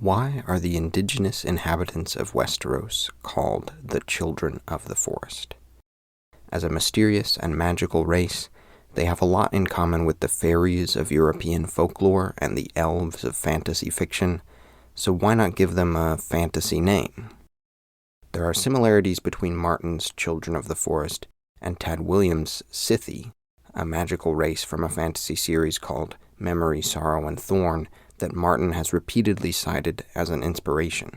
Why are the indigenous inhabitants of Westeros called the Children of the Forest? As a mysterious and magical race, they have a lot in common with the fairies of European folklore and the elves of fantasy fiction, so why not give them a fantasy name? There are similarities between Martin's Children of the Forest and Tad Williams' Scythi, a magical race from a fantasy series called Memory, Sorrow, and Thorn that Martin has repeatedly cited as an inspiration.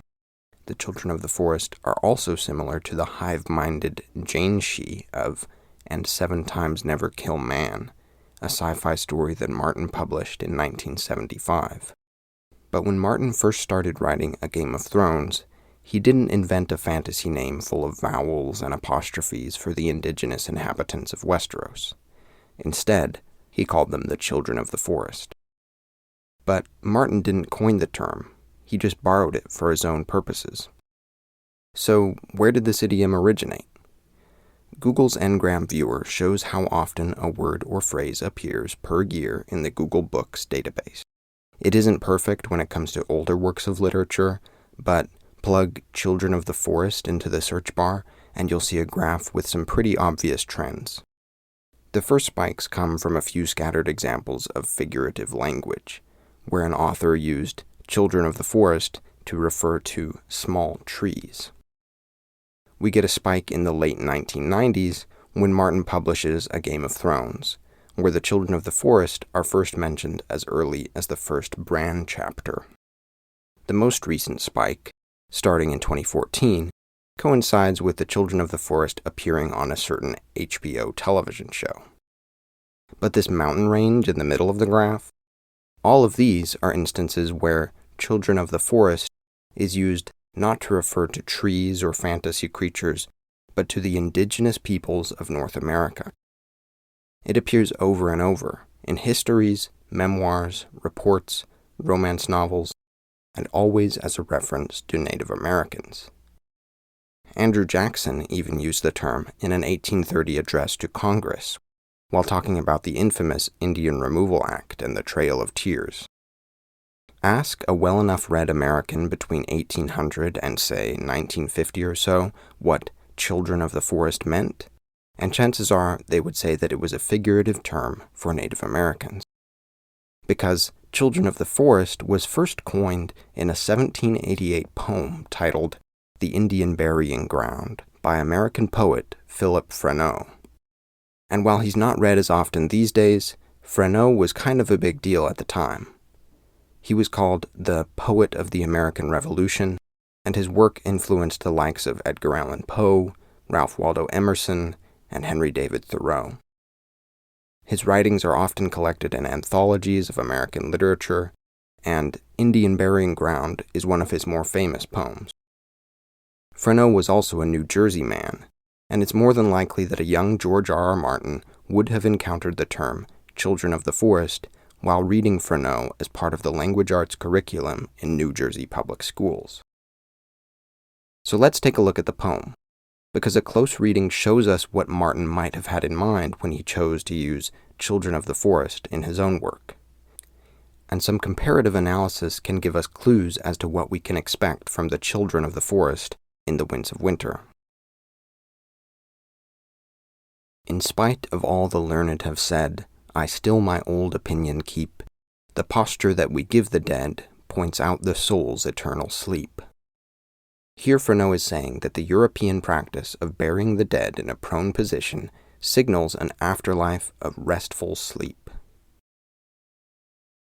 The Children of the Forest are also similar to the hive-minded Janshi of And 7 Times Never Kill Man, a sci-fi story that Martin published in 1975. But when Martin first started writing A Game of Thrones, he didn't invent a fantasy name full of vowels and apostrophes for the indigenous inhabitants of Westeros. Instead, he called them the Children of the Forest. But Martin didn't coin the term, he just borrowed it for his own purposes. So, where did this idiom originate? Google's Ngram viewer shows how often a word or phrase appears per year in the Google Books database. It isn't perfect when it comes to older works of literature, but plug Children of the Forest into the search bar and you'll see a graph with some pretty obvious trends. The first spikes come from a few scattered examples of figurative language, where an author used Children of the Forest to refer to small trees. We get a spike in the late 1990s when Martin publishes A Game of Thrones, where the Children of the Forest are first mentioned as early as the first Bran chapter. The most recent spike, starting in 2014, coincides with the Children of the Forest appearing on a certain HBO television show. But this mountain range in the middle of the graph, all of these are instances where Children of the Forest is used not to refer to trees or fantasy creatures, but to the indigenous peoples of North America. It appears over and over in histories, memoirs, reports, romance novels, and always as a reference to Native Americans. Andrew Jackson even used the term in an 1830 address to Congress, while talking about the infamous Indian Removal Act and the Trail of Tears. Ask a well-enough read American between 1800 and, say, 1950 or so what Children of the Forest meant, and chances are they would say that it was a figurative term for Native Americans. Because Children of the Forest was first coined in a 1788 poem titled The Indian Burying Ground by American poet Philip Freneau. And while he's not read as often these days, Freneau was kind of a big deal at the time. He was called the Poet of the American Revolution, and his work influenced the likes of Edgar Allan Poe, Ralph Waldo Emerson, and Henry David Thoreau. His writings are often collected in anthologies of American literature, and Indian Burying Ground is one of his more famous poems. Freneau was also a New Jersey man, and it's more than likely that a young George R.R. Martin would have encountered the term Children of the Forest while reading Freneau as part of the language arts curriculum in New Jersey public schools. So let's take a look at the poem, because a close reading shows us what Martin might have had in mind when he chose to use Children of the Forest in his own work. And some comparative analysis can give us clues as to what we can expect from the Children of the Forest in The Winds of Winter. In spite of all the learned have said, I still my old opinion keep. The posture that we give the dead points out the soul's eternal sleep. Here Freneau is saying that the European practice of burying the dead in a prone position signals an afterlife of restful sleep.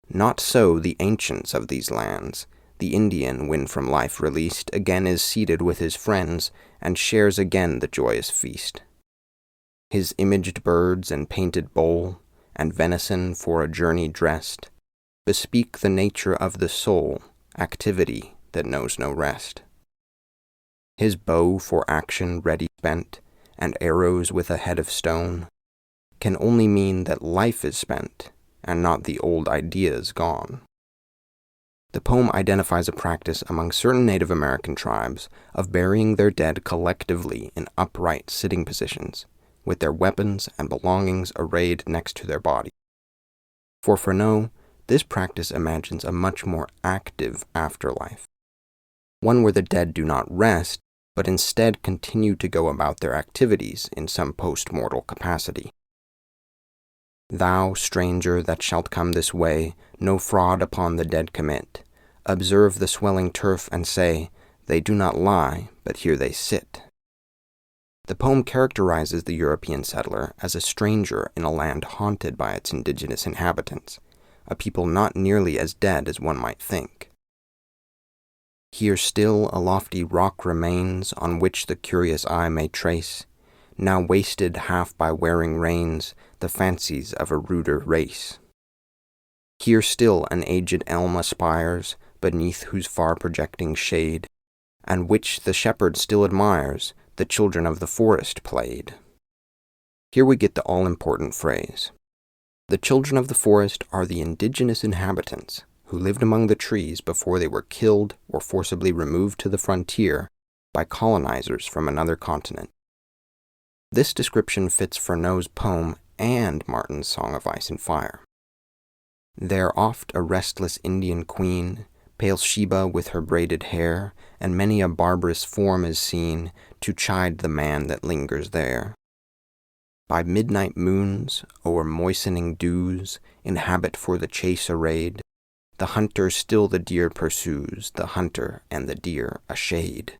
Not so the ancients of these lands. The Indian, when from life released, again is seated with his friends and shares again the joyous feast. His imaged birds and painted bowl, and venison for a journey dressed, bespeak the nature of the soul, activity that knows no rest. His bow for action ready spent, and arrows with a head of stone, can only mean that life is spent, and not the old ideas gone. The poem identifies a practice among certain Native American tribes of burying their dead collectively in upright sitting positions, with their weapons and belongings arrayed next to their body. For Freneau, This practice imagines a much more active afterlife, one where the dead do not rest, but instead continue to go about their activities in some post-mortal capacity. Thou, stranger, that shalt come this way, no fraud upon the dead commit. Observe the swelling turf and say, they do not lie, but here they sit. The poem characterizes the European settler as a stranger in a land haunted by its indigenous inhabitants, a people not nearly as dead as one might think. Here still a lofty rock remains, on which the curious eye may trace, now wasted half by wearing rains, the fancies of a ruder race. Here still an aged elm aspires, beneath whose far projecting shade, and which the shepherd still admires, the children of the forest played. Here we get the all-important phrase. The children of the forest are the indigenous inhabitants who lived among the trees before they were killed or forcibly removed to the frontier by colonizers from another continent. This description fits Freneau's poem and Martin's Song of Ice and Fire. There oft a restless Indian queen, pale Sheba with her braided hair, and many a barbarous form is seen to chide the man that lingers there. By midnight moons, o'er moistening dews, in habit for the chase arrayed, the hunter still the deer pursues, the hunter and the deer a shade.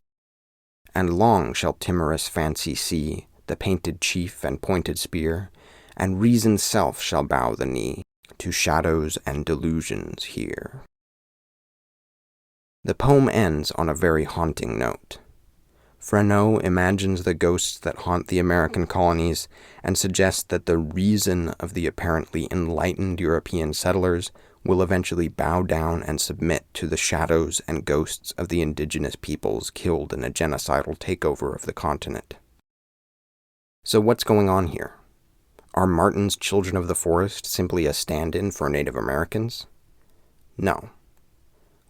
And long shall timorous fancy see the painted chief and pointed spear, and reason's self shall bow the knee to shadows and delusions here. The poem ends on a very haunting note. Freneau imagines the ghosts that haunt the American colonies and suggests that the reason of the apparently enlightened European settlers will eventually bow down and submit to the shadows and ghosts of the indigenous peoples killed in a genocidal takeover of the continent. So what's going on here? Are Martin's Children of the Forest simply a stand-in for Native Americans? No.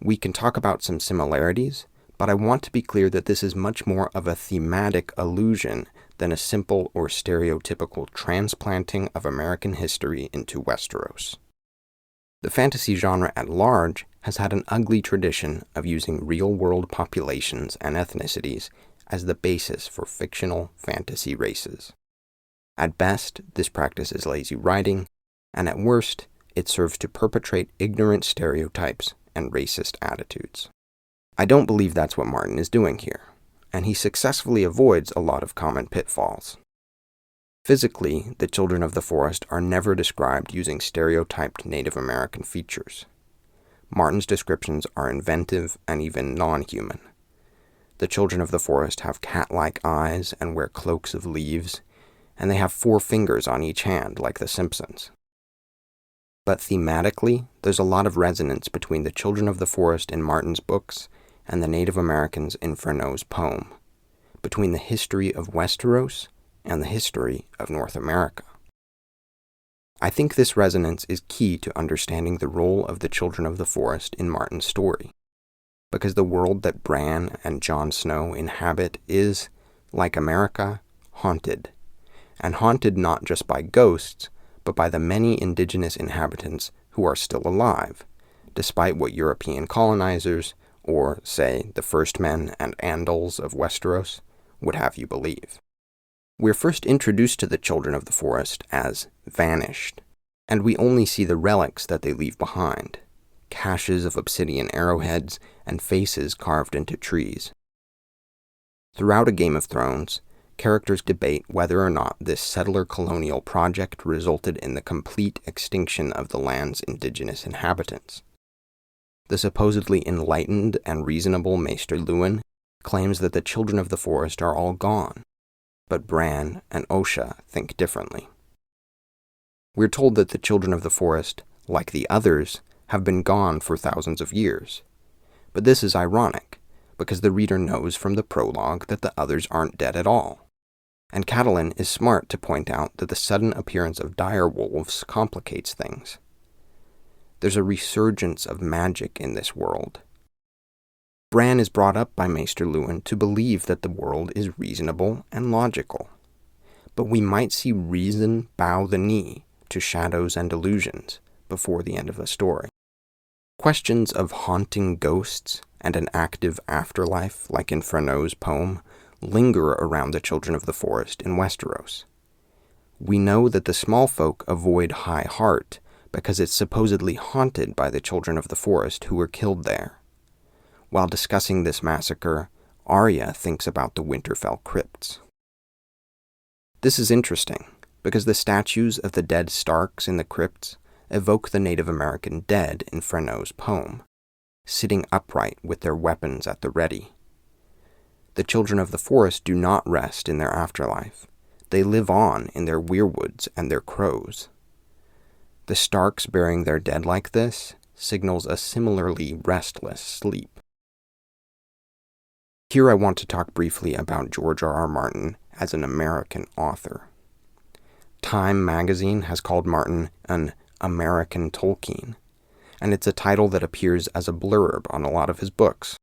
We can talk about some similarities, but I want to be clear that this is much more of a thematic allusion than a simple or stereotypical transplanting of American history into Westeros. The fantasy genre at large has had an ugly tradition of using real-world populations and ethnicities as the basis for fictional fantasy races. At best, this practice is lazy writing, and at worst, it serves to perpetrate ignorant stereotypes and racist attitudes. I don't believe that's what Martin is doing here, and he successfully avoids a lot of common pitfalls. Physically, the children of the forest are never described using stereotyped Native American features. Martin's descriptions are inventive and even non-human. The children of the forest have cat-like eyes and wear cloaks of leaves, and they have 4 fingers on each hand like the Simpsons. But thematically, there's a lot of resonance between the children of the forest in Martin's books and the Native Americans in Freneau's poem, between the history of Westeros and the history of North America. I think this resonance is key to understanding the role of the children of the forest in Martin's story, because the world that Bran and Jon Snow inhabit is, like America, haunted, and haunted not just by ghosts, but by the many indigenous inhabitants who are still alive, despite what European colonizers, or, say, the First Men and Andals of Westeros, would have you believe. We're first introduced to the children of the forest as vanished, and we only see the relics that they leave behind, caches of obsidian arrowheads and faces carved into trees. Throughout A Game of Thrones, characters debate whether or not this settler colonial project resulted in the complete extinction of the land's indigenous inhabitants. The supposedly enlightened and reasonable Maester Luwin claims that the children of the forest are all gone, but Bran and Osha think differently. We're told that the children of the forest, like the others, have been gone for thousands of years. But this is ironic, because the reader knows from the prologue that the others aren't dead at all. And Catelyn is smart to point out that the sudden appearance of dire wolves complicates things. There's a resurgence of magic in this world. Bran is brought up by Maester Luwin to believe that the world is reasonable and logical. But we might see reason bow the knee to shadows and illusions before the end of the story. Questions of haunting ghosts and an active afterlife, like in Freneau's poem, linger around the children of the forest in Westeros. We know that the small folk avoid High Heart because it's supposedly haunted by the children of the forest who were killed there. While discussing this massacre, Arya thinks about the Winterfell crypts. This is interesting, because the statues of the dead Starks in the crypts evoke the Native American dead in Freneau's poem, sitting upright with their weapons at the ready. The children of the forest do not rest in their afterlife. They live on in their weirwoods and their crows. The Starks burying their dead like this signals a similarly restless sleep. Here I want to talk briefly about George R.R. Martin as an American author. Time magazine has called Martin an American Tolkien, and it's a title that appears as a blurb on a lot of his books.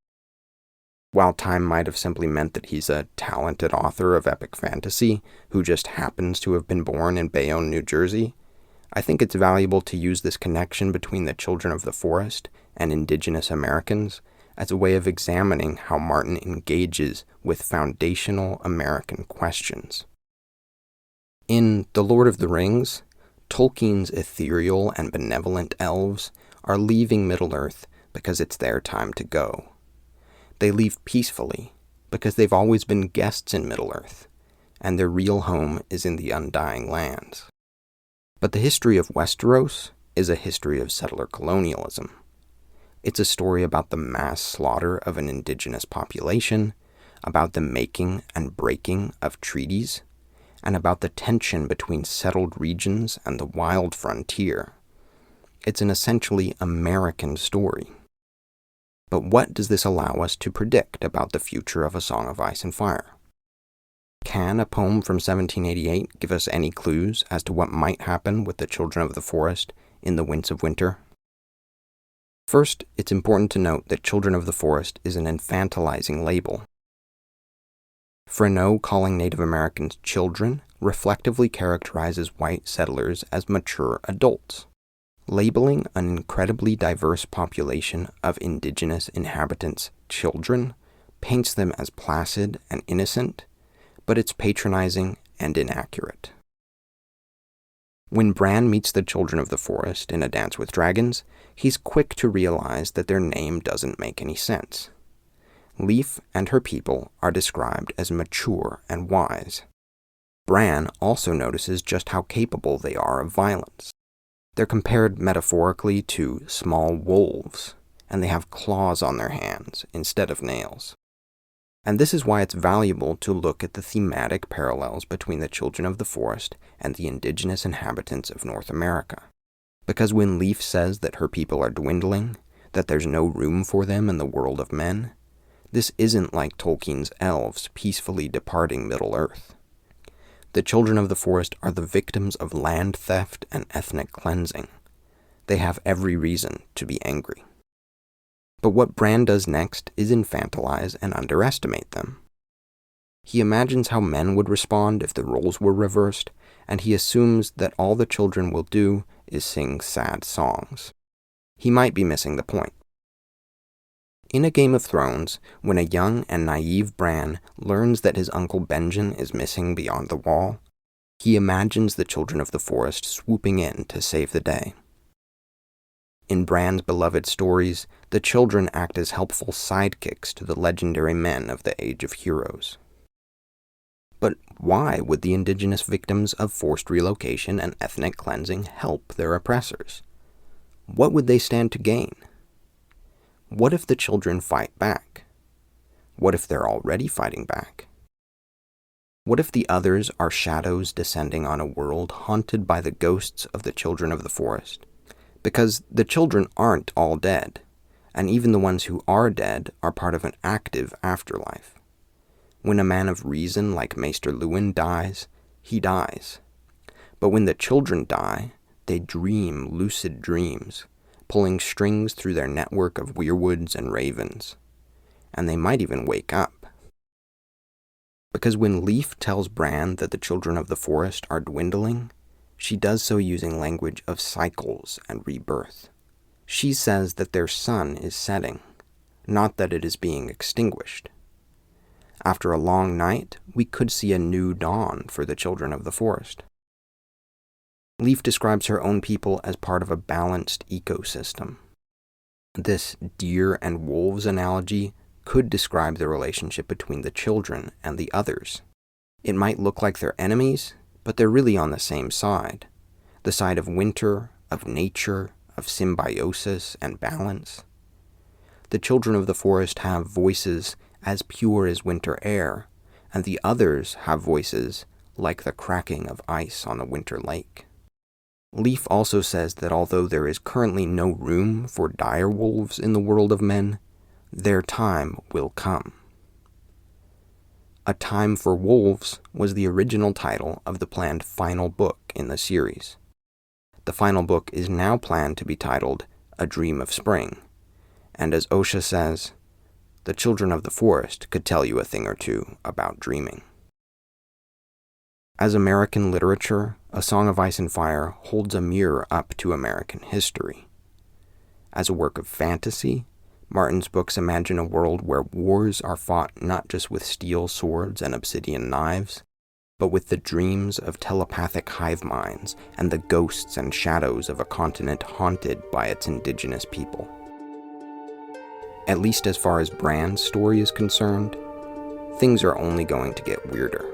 While Time might have simply meant that he's a talented author of epic fantasy who just happens to have been born in Bayonne, New Jersey, I think it's valuable to use this connection between the children of the forest and indigenous Americans as a way of examining how Martin engages with foundational American questions. In The Lord of the Rings, Tolkien's ethereal and benevolent elves are leaving Middle-earth because it's their time to go. They leave peacefully because they've always been guests in Middle-earth, and their real home is in the Undying Lands. But the history of Westeros is a history of settler colonialism. It's a story about the mass slaughter of an indigenous population, about the making and breaking of treaties, and about the tension between settled regions and the wild frontier. It's an essentially American story. But what does this allow us to predict about the future of A Song of Ice and Fire? Can a poem from 1788 give us any clues as to what might happen with the children of the forest in the Winds of Winter? First, it's important to note that Children of the Forest is an infantilizing label. Freneau calling Native Americans children reflectively characterizes white settlers as mature adults. Labeling an incredibly diverse population of indigenous inhabitants children paints them as placid and innocent, but it's patronizing and inaccurate. When Bran meets the children of the forest in A Dance with Dragons, he's quick to realize that their name doesn't make any sense. Leaf and her people are described as mature and wise. Bran also notices just how capable they are of violence. They're compared metaphorically to small wolves, and they have claws on their hands instead of nails. And this is why it's valuable to look at the thematic parallels between the children of the forest and the indigenous inhabitants of North America. Because when Leaf says that her people are dwindling, that there's no room for them in the world of men, this isn't like Tolkien's elves peacefully departing Middle-earth. The children of the forest are the victims of land theft and ethnic cleansing. They have every reason to be angry. But what Bran does next is infantilize and underestimate them. He imagines how men would respond if the roles were reversed, and he assumes that all the children will do is sing sad songs. He might be missing the point. In A Game of Thrones, when a young and naive Bran learns that his uncle Benjen is missing beyond the wall, he imagines the children of the forest swooping in to save the day. In Bran's beloved stories, the children act as helpful sidekicks to the legendary men of the Age of Heroes. But why would the indigenous victims of forced relocation and ethnic cleansing help their oppressors? What would they stand to gain? What if the children fight back? What if they're already fighting back? What if the others are shadows descending on a world haunted by the ghosts of the children of the forest? Because the children aren't all dead, and even the ones who are dead are part of an active afterlife. When a man of reason like Maester Luwin dies, he dies. But when the children die, they dream lucid dreams, pulling strings through their network of weirwoods and ravens. And they might even wake up. Because when Leaf tells Bran that the children of the forest are dwindling, she does so using language of cycles and rebirth. She says that their sun is setting, not that it is being extinguished. After a long night, we could see a new dawn for the children of the forest. Leaf describes her own people as part of a balanced ecosystem. This deer and wolves analogy could describe the relationship between the children and the others. It might look like they're enemies, but they're really on the same side. The side of winter, of nature, of symbiosis and balance. The children of the forest have voices as pure as winter air, and the others have voices like the cracking of ice on a winter lake. Leaf also says that although there is currently no room for dire wolves in the world of men, their time will come. A Time for Wolves was the original title of the planned final book in the series. The final book is now planned to be titled A Dream of Spring, and as Osha says, the children of the forest could tell you a thing or two about dreaming. As American literature, A Song of Ice and Fire holds a mirror up to American history. As a work of fantasy, Martin's books imagine a world where wars are fought not just with steel swords and obsidian knives, but with the dreams of telepathic hive minds and the ghosts and shadows of a continent haunted by its indigenous people. At least as far as Bran's story is concerned, things are only going to get weirder.